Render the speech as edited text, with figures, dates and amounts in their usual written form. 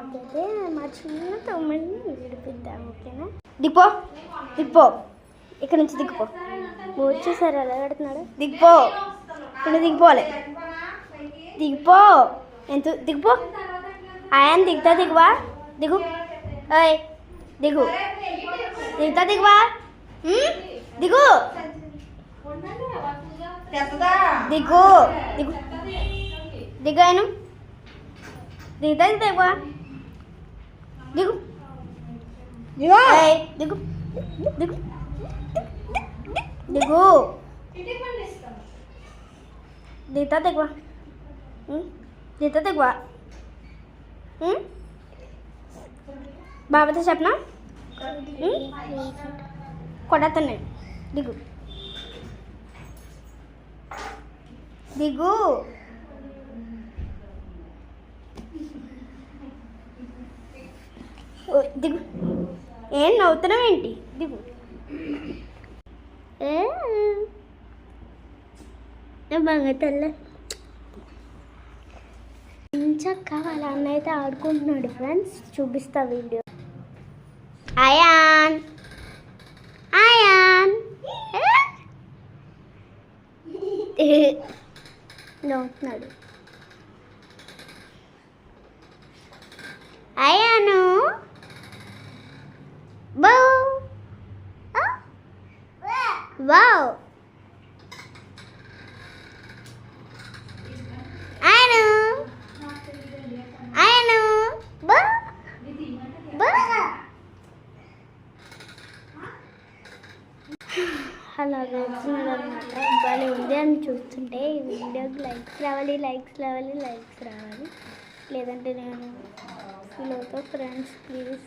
ఇదైతే మా చిన్న తమ్ముడిని విడిపిద్దాం, ఓకేనా? దిగిపో దిగిపో, ఇక్కడ నుంచి దిగిపో. వచ్చేసారు ఎలా పెడుతున్నాడు. దిగిపో, ఇక్కడ దిగిపోవాలి. దిగిపో, ఎంత దిగిపో. ఆయన దిగుతా దిగువా, దిగు. అయ్ దిగు, దిగుతా దిగువా, దిగు దిగు దిగు దిగు. ఆయన దిగుతా దిగువా, దిగు దిగు దిగు దిగు దిగుతా దిగువా, దిగుతా దిగువా. బాబాతో చెప్పనా కొడతాను. దిగు దిగు దిగు. ఏం నవ్వుతున్నావు ఏంటి? దిగు. బాగా తెల్ల ఇంచక్క వాళ్ళ అన్న అయితే ఆడుకుంటున్నాడు ఫ్రెండ్స్. చూపిస్తా వీడియో. అయాన్ అయాన్ నవ్వుతున్నాడు. Ayaan bow wow. Ayaan Ayaan bow bow. అలా వేస్తున్నాడు అనమాట. భలే ఉంది అని చూస్తుంటే ఈ వీడియోకి లైక్స్ రావాలి, లైక్స్ రావాలి, లైక్స్ రావాలి. లేదంటే నేను ఫీల్ అవుతా ఫ్రెండ్స్. ప్లీజ్